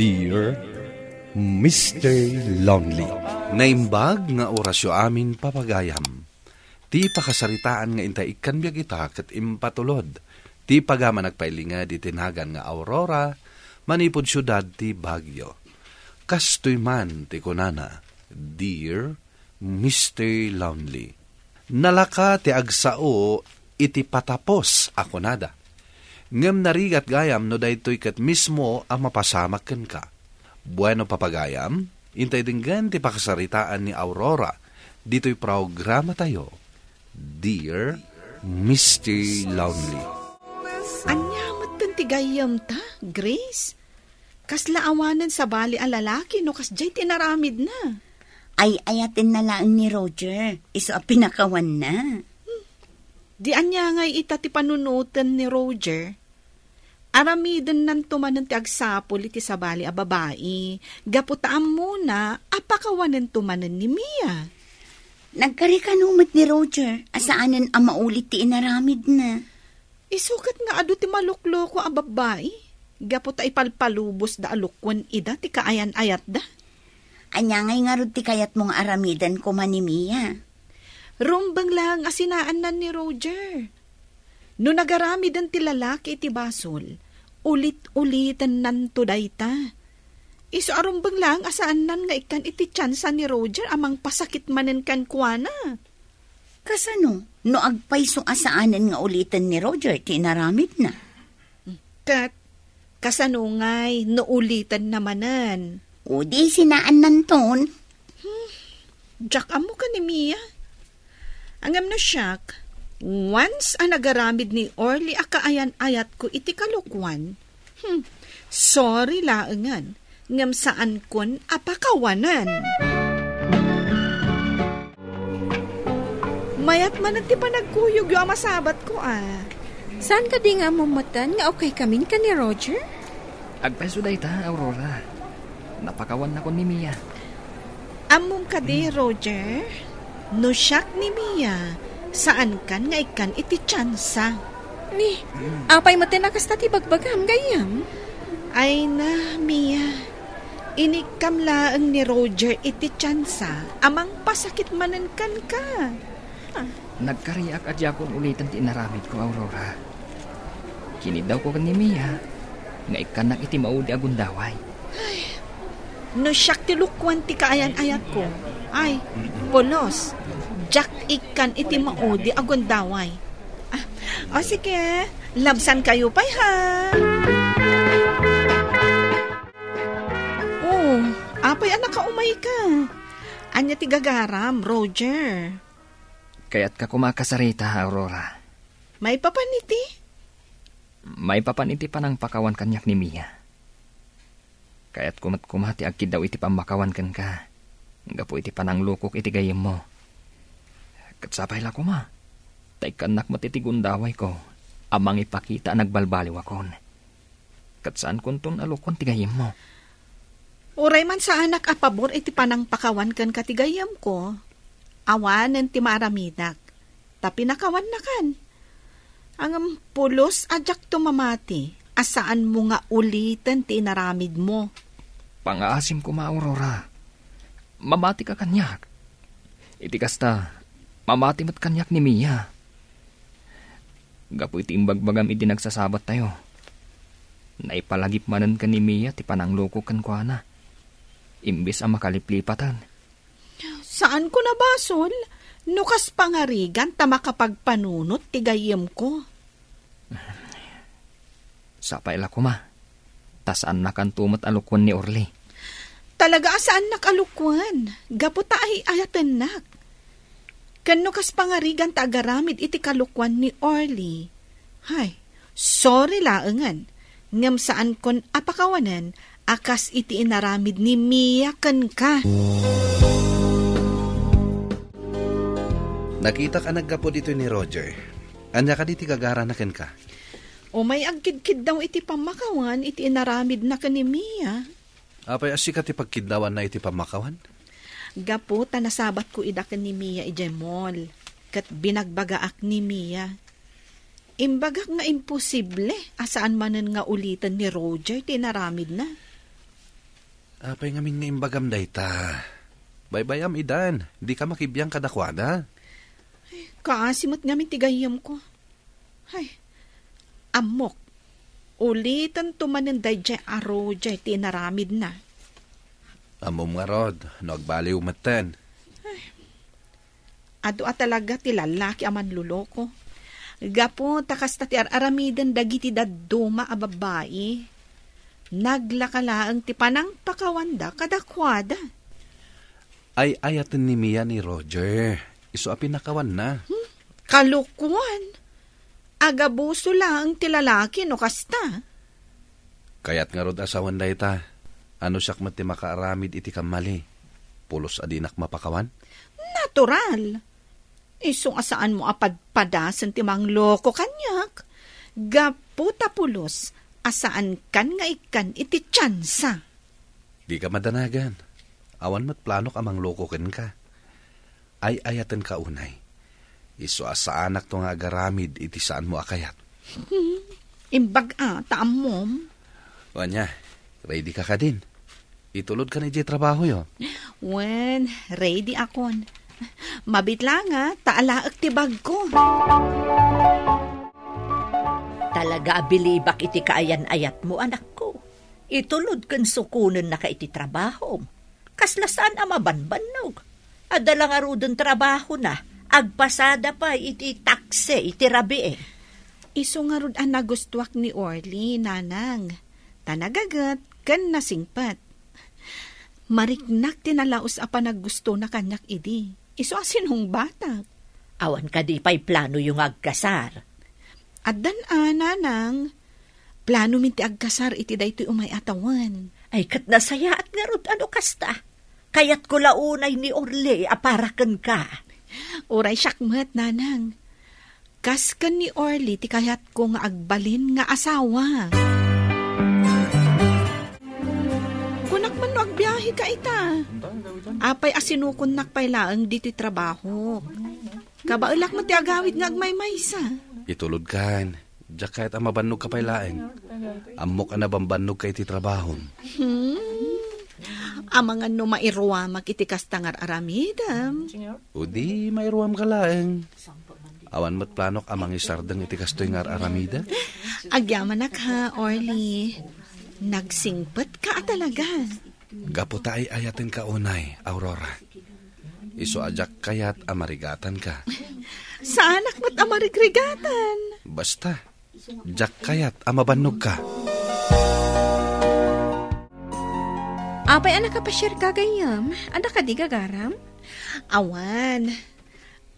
Dear Mr. Lonely, naimbag nga orasyo amin papagayam. Ti pakasaritaan nga intay ikan biya kita kat impatulod. Ti pagama nagpailinga di tinagan nga Aurora, manipod syudad ti Baguio. Kastoy man ti kunana, Dear Mr. Lonely. Nalaka ti agsao iti patapos ako nada. Ngem narigat gayam no daytoy kat mismo ang mapasamak ken ka. Bueno papagayam, intay dinggan ti pakasaritaan ni Aurora. Dito'y programa tayo, Dear Mr. Lonely. Anyamot ten ti gayam ta, Grace? Kasla awanan sa bali ang lalaki no kasjay tinaramid na. Ay ayatin na lang ni Roger. Iso a pinakawan na. Di anya ngay ita ti panunutan ni Roger. Aramiden nan tumanan ti agsapol iti sabali a babae. Gaputaan muna, apakawanan tumanan ni Mia. Nagkarikanumat ni Roger. Asaanan ang maulit ti inaramid na. Isukat nga adu ti malukloko a babae. Gaputa ipalpalubos da alukwan ida ti kaayan-ayat da. Anya ngay nga rod ti kayat mong aramidan ko man ni Mia. Rumbang lang asinaan nan ni Roger. No nagaramidan ti lalaki iti basol, ulit-ulitan nan to dayta. Iso arumbang lang asaan nan nga ikan iti tsansa ni Roger amang pasakit manen kan kuana. Kasano? No agpaiso asaanan nga ulitan ni Roger ti naramid na. Kat, kasano ngay no ulitan namanan. O di sinaan nanton. Jack amo ka ni Mia. Angam na siyak, once ang nagaramid ni Orly akaayan-ayat ko iti kalukwan, sorry laengan, ngam saan kon apakawanan. Mayat man ti panagkuyog yung amasabat ko Saan ka di nga mumatan nga okay kami ka ni Roger? Agpeso day ta, Aurora. Napakawan na ko ni Mia. Among ka di, Roger? No siyak ni Mia, saan kan nga ikan iti tsansa? Ni, apay mo tinakas na ti bagbagam gayam? Ay na, Mia. Inikam laang ni Roger iti tsansa, amang pasakit manan kan ka. Nagkariak adya kong ulitan ti inaramid ko, Aurora. Kinidaw ko ni Mia, nga ikan iti maudi agundaway. Ay, no siyak ti lukwan ti kaayan-ayat ko. Ay, polos, Jack ikan iti maudi agundaway. O sige, labsan kayo pa'y ha. Oh, apay anak ka umay ka. Anya ti gagaram, Roger. Kaya't ka kumakasarita, Aurora. May papaniti? May papaniti pa ng pakawan kanyak ni Mia. Kaya't kumat-kumati agkid daw iti pamakawan kan ka. Gapo iti panang lukok iti gayem mo. Katsapay la kuma. Tay kanak matitigundaway ko. Amang ipakita nagbalbaliw akon. Katsaan kunton alukon ti gayem mo. Uray man sa anak apabor iti panang pakawan kan katigayam ko. Awanan ti maramidak. Tapi nakawan na kan. Ang pulos adyak tumamati. Asaan mo nga ulitan ti inaramid mo? Pangaasim ko, Aurora. Mamati ka kanyak. Iti kasta, mamati mat kanyak ni Mia. Gapu iti imbagbagam iti nagsasabat tayo. Naipalagip manan ka ni Mia ti panangloko kan kwa na. Imbis ang makaliplipatan. Saan ko nabasol? Nukas pangarigan ta makapagpanunot ti gayem ko. Sapay la kuma. Tasaan na kan tumat alukwan ni Orly. Talaga asaan nakalukwan? Gaputa ay ayatan nak. Kano kas pangarigan ta agaramid iti kalukwan ni Orly. Hay, sorry laengan. Ngam saan kon apakawanan akas iti inaramid ni Mia kan ka. Nakita ka naggapo dito ni Roger. Anya ka diti kagara na ken ka. O may agkid-kid daw iti pamakawan, iti inaramid na ka ni Mia. Apay asika ti pagkidlawan na iti pamakawan? Gapo, tanasabat ko ida ka ni Mia ijemol. Kat binagbagaak ni Mia. Imbagak nga imposible, asaan manan nga ulitan ni Roger, tinaramid na. Apay ngamin nga imbagam dayta. Baybayam idan, di ka makibiyang kadakwada. Kaasimot ngamin tigayam ko. Ay, amok. Ulitan tumanin day jay aro jay tinaramid na. Amom nga rod, nagbaliw matan. Ado talaga ti lalaki aman luloko. Gapo takas ti aramiden dagiti dadduma a babae. Naglakalaang ti panang pakawanda kadakwada. Ay ayaten ni Mia ni Roger. Iso a pinakawan na. Kalukuan. Agabuso lang ti lalaki no kasta. Kayat nga rod asawan dayta. Ano siyak mati makaaramid iti kamali. Pulos adinak mapakawan? Natural. Isong asaan mo apadpadasan ti mang loko kanyak. Gapo tapulos. Asaan kan nga ikan iti tsansa. Di ka madanagan. Awan mo't planok amang loko ken ka. Ay ayaten ka unay. Iso asaanak to nga agaramid iti saan mo akayat. Imbag taamom. Wanya, ready ka din. Itulod ka na iti trabaho yo. Wen, ready akon. Mabit lang taalaak ti bag ko. Talaga abilibak iti kaayan-ayat mo, anak ko. Itulod kan sukunan na ka iti trabaho. Kaslasaan mabanbanog. Adalang arudon trabaho na. Agpasada pa iti takse, iti rabi Iso nga rod ang nagustuak ni Orly, nanang. Tanagagat, kan nasingpat. Mariknak tinalaos apa naggusto na kanyak idi. Iso asinong batak. Awan ka di pa'y plano yung agkasar. Addan nanang. Plano minti agkasar iti daytoy umay atawan. Ay kat nasaya at nga rod ano kasta. Kaya't ko launay ni Orly aparakan ka. Uray syakmat, nanang. Kaskan ni Orly ti kayat ko nga agbalin nga asawa. Kunak man no agbiyahe ka ita. Apay asinukon nakpay laang dito'y trabaho. Kabailak mo ti agawid nga agmaymaysa. Itulod kan. Diyak kahit ang mabannog ka pay laeng. Amok na bambannog ka iti trabaho. Amangan no mairuamak iti kastangar aramidam. O di mairuam ka laeng. Awan mo't planok amang isardang iti kastoy ngar aramida. Agyaman na ka, Orly. Nagsingpet ka talaga. Gapo tayo ayatin ka unay, Aurora. Iso ajak kayat amarigatan ka. Sa anak mo't amarigrigatan. Basta, jak kayat amabannog ka. Apay anak ka pa share ka gayam? Anak ka di gagaram? Awan.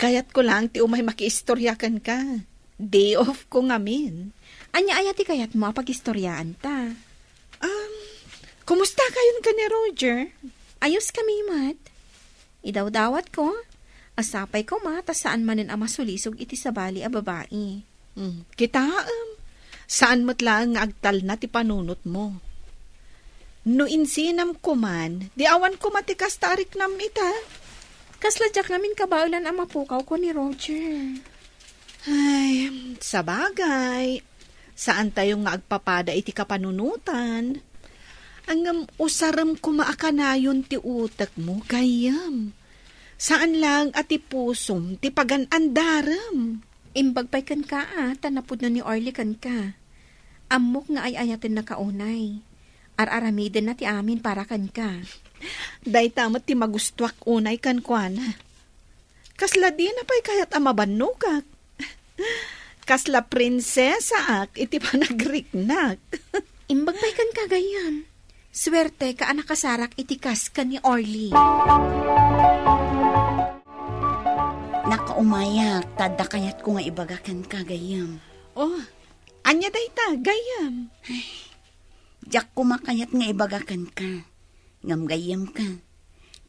Kayat ko lang ti umay makiistoryakan ka. Day off ko ngamin. Anya ayati kayat mo pag-istoryaan ta. Kumusta kayon ka ni Roger? Ayos kami, Mat. Idaw-dawat ko. Asapay ko, Mat, saan manin ang masulisog iti sabali a babae. Kita, saan mo't lang nga agtal na ti panunot mo? No insinam ko man, di awan ko matikas tarik nam ita. Kasladyak namin kabaulan ang mapukaw ko ni Roger. Ay, sabagay. Saan tayo nga agpapada iti kapanunutan? Ang usaram ko maakanayon ti utak mo, kayam. Saan lang ati pusom ti paganandaram? Imbagpay kan ka tanapod na ni Orly kan ka. Amok nga ay ayatin na kaunay. Ar-aramiden na ti amin para kan ka. Day tamat ti magustuak unay kan kuana. Kasla di na pa'y kayat amabanukak. Kasla prinsesa ak iti panagriknak. Imbagpay kan ka gayan. Swerte ka anak kasarak itikas ka ni Orly. Nakaumayak, tada kayat ko nga ibagakan ka, gayam. Oh, anya dayta, gayam. Diyak kumakayat nga ibagakan ka. Ngam gayam ka.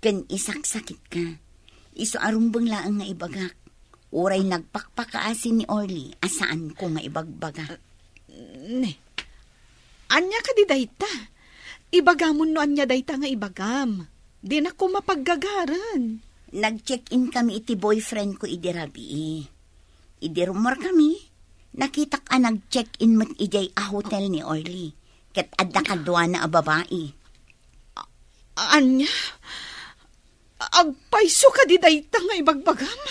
Ken isaksakit ka. Iso arumbang laang nga ibagak. Uray nagpakpakaasin ni Orly, asaan ko nga ibagbagak. Ne, anya ka di dayta. Ibagamon no anya dayta nga ibagam. Di na ko mapaggagaran. Nag-check-in kami iti boyfriend ko idi rabi. Idi rumor kami. Nakitak nag-check-in mat ijay a hotel ni Orly. Ket adda kadwa na a babae. Anya, agpaiso ka di dayta nga ibagbagam.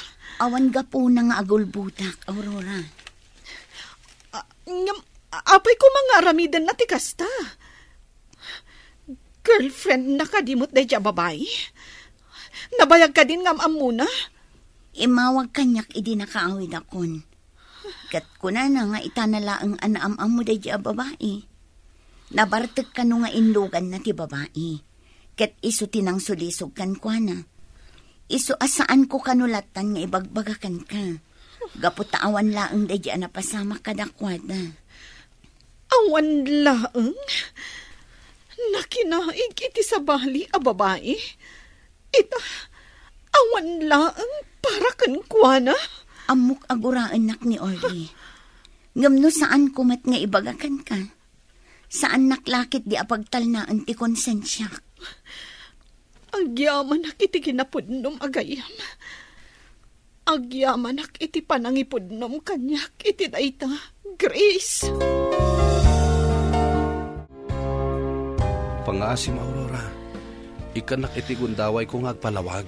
Awan ga po na nga agulbutak, Aurora. Apay ko mga aramidan na ti kasta. Girlfriend na kadimot day dya babae. Nabayag ka din ngam muna. Imawag kanyak idi nakaawid akon. Kat kuna na nga itanala ang anaam mo day dya babae. Nabartag ka no nga inlugan na ti babae. Kat iso tinang sulisog kan kwa na. Iso asaan ko kanulatan nga ibagbagakan ka. Gaputaawan laang day dya napasama kadakwada. Awan laang? Nakinaig iti sa bali a babae? Ita, awan laang para kan kwa na? Amok aguraan nak ni Orly. Ngamno saan kumat nga ibagakan ka? Saan naklakit di apagtalnaan ti konsensyak? Agyaman nak iti kinapudnom agayam. Agyaman nak iti panangipudnom kanyak iti dayta, Grace. Pangasim, Aurora. Ikanak iti gundaway kong agpalawag.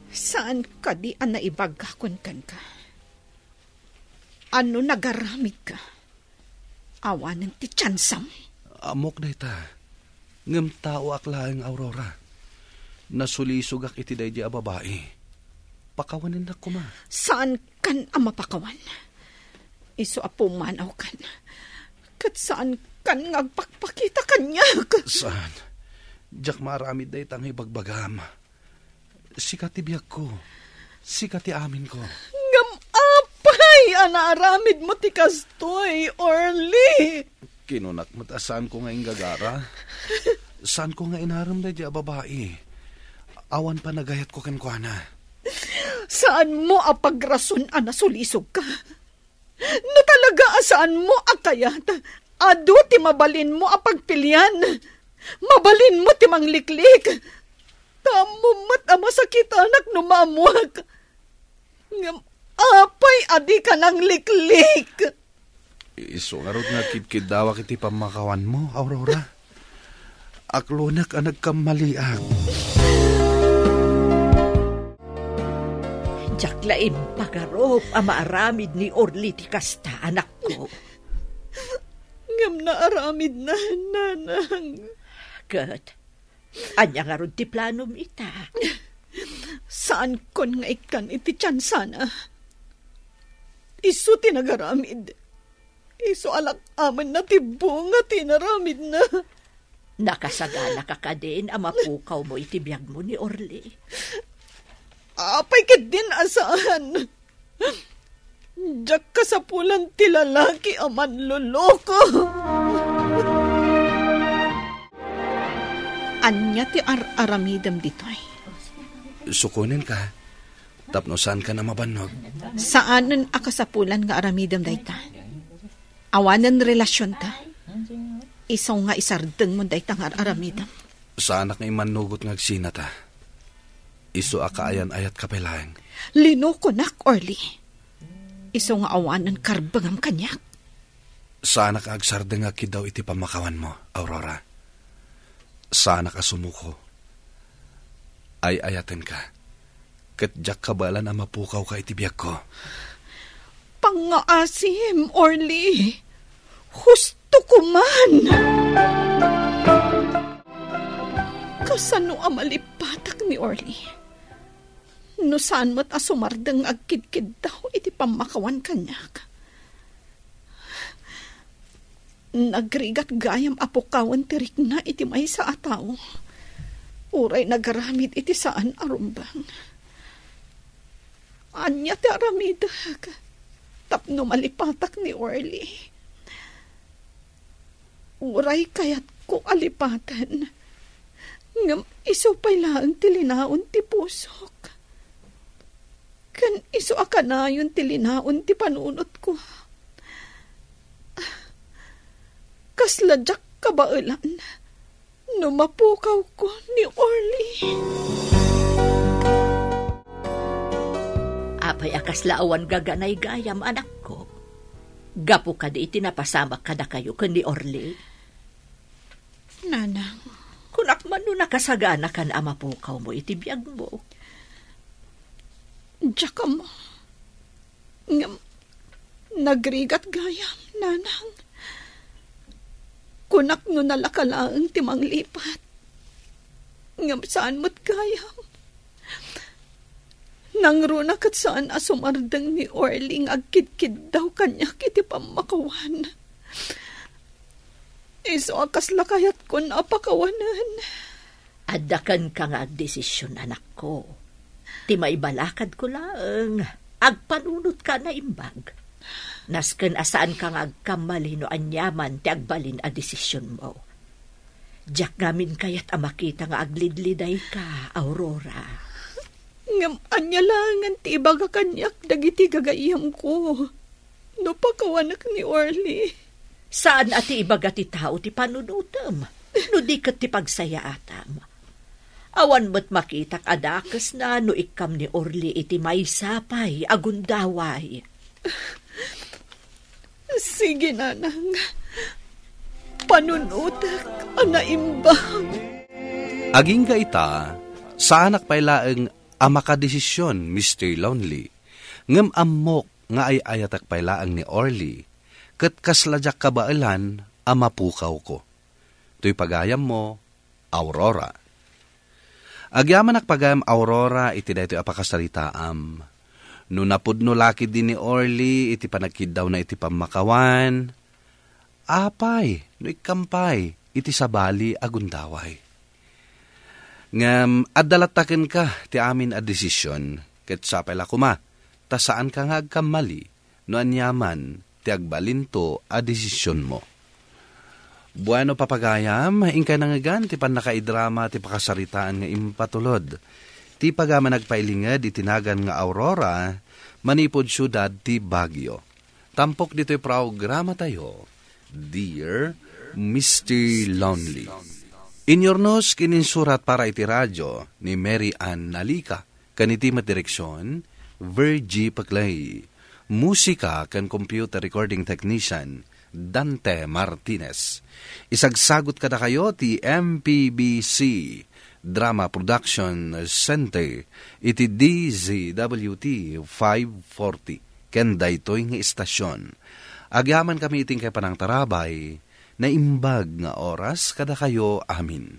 Saan ka di ang naibagakon kan ka? Ano nagaramid ka? Awanan ti tsansam? Amok na ita. Ngam tao aklaang, Aurora. Nasulisog ak iti daydi a babae. Pakawanin na kuma. Saan kan ang mapakawan? Iso apumanaw kan. Kat saan kan ngagpakpakita kanya? Saan? Diyak maramid day tang ibagbagam. Sikati biyag ko. Sikati amin ko. Ngam apay, anaaramid mo ti kastoy, Orly. Kinunak saan ko nga ingagara? Saan ko nga inaram day di a babae? Awan pa nagayat ko kankwana. Saan mo apagrason nasulisog ka? No talaga saan mo akayat? Ado ti mabalin mo apagpilyan. Mabalin mo ti mangliklik. Tamumat ama sakit anak numamuak. Ngam apay adi ka nang liklik. Iso nga rod nga kidkid dawak iti pamakawan mo, Aurora. Aklonak ang nagkamaliak. Jaklaim pagarop ang maaramid ni Orly ti kasta, anak ko. Ngam na aramid na, nanang. Kat, anya nga ron ti planom ita. Saan kon nga ikan iti tiyan sana? Isu tinagaramid. Isu alak aman na ti bunga tinaramid na. Nakasagana ka ka din ang mapukaw mo iti biyag mo ni Orly. Apay ka din asaan. Diyak ka sa pulan ti lalaki aman luloko. Anya ti aramidam ditoy. Sukunin ka. Tapno saan ka na mabanog? Saanan akasapulan nga aramidam dayta? Awanan relasyon ta. Isaw nga isardeng mo dayta nga aramidam. Saan nga imanugot nga agsinata? Iso akaayan ayat kapelang. Linoko nak, Orly. Iso nga awanan karbangam kanyak. Sana ka agsarda nga kidaw iti pamakawan mo, Aurora. Sana ka sumuko. Ay ayaten ka. Katjak kabala na mapukaw ka iti biyag ko. Pangaasim, Orly. Husto ko man. Kasano amalipatak ni Orly? No saan mo't asumardang agkidkid daw iti pamakawan kanyak. Nagrigat gayam apukawan tirik na iti may sa ataw. Uray nagaramid iti saan arumbang. Anya ti aramidag. Tapno malipatak ni Orly. Uray kayat ko alipatan. Ngam iso pa'y laang tilinaon ti pusok. Kan iso akanayon tilinaon ti panunot ko. Kasladyak kabailan. Numapukaw ko ni Orly. Apay akaslaawan gaganay gayam, anak ko. Gapo ka di itinapasamak ka na kayo kan ni Orly. Nanang. Kunak man No nakasagana kan amapukaw mo itibiyag mo. Tsaka mo. Nagrigat gayam, nanang. Kunak no nalakalaang timang lipat. Ngam saan mo't gayam. Nangrunak at saan asumardang ni Orling agkid-kid daw kanya kiti pamakawan. Iso akas lakayat ko na apakawanan. Adakan ka nga agdesisyon, anak ko. Ti maibalakad ko lang. Agpanunot ka na imbag. Nasken asaan ka nga agkamali no anyaman ti agbalin a desisyon mo. Diyak ngamin kayat amakita nga aglidliday ka, Aurora. Ngam anyalangan ti ibaga kanyak dagiti gagayam ko. No pakawanak ni Orly. Saan ati ibaga ti tao ti panunutam? No di kat ti pagsayaatam. Awan mo't makitak adakas na no ikam ni Orly iti may sapay, agundaway. Sige, nanang. Panunutak, anaimbang. Aging ka ita, saanak pailaeng amakadesisyon, Mr. Lonely. Ngem ammok nga ay ayatak pailaang ni Orly, ket kasladyak kabailan, amapukaw ko. To'y pagayam mo, Aurora. Agyaman pagayam Aurora, iti daytoy apakasaritaam. No napudno lakid din ni Orly, iti panagkid daw na iti pamakawan. Apay, no ikampay, iti sabali agundaway. Ngam, adalataken ka, ti amin a desisyon, ket sapay la kuma, ta saan ka nga agkamali, no anyaman, ti agbalinto a desisyon mo. Bueno papagayam, ingkay nangagan, ti panakaidrama, ti pakasaritaan nga impatulod. Ti pagama nagpailingad itinagan nga Aurora, manipod syudad ti Baguio. Tampok dito'y programa tayo, Dear Mr. Lonely. Inyornos kininsurat para iti radyo ni Mary Ann Nalika, kaniti matireksyon, Virgie Paclay. Musika kan computer recording technician, Dante Martinez. Isagsagot kada kayo ti MPBC Drama Production Center iti DZWT 540 ken daytoy nga istasyon. Agyaman kami iting kay panang tarabay na imbag nga oras kada kayo amin.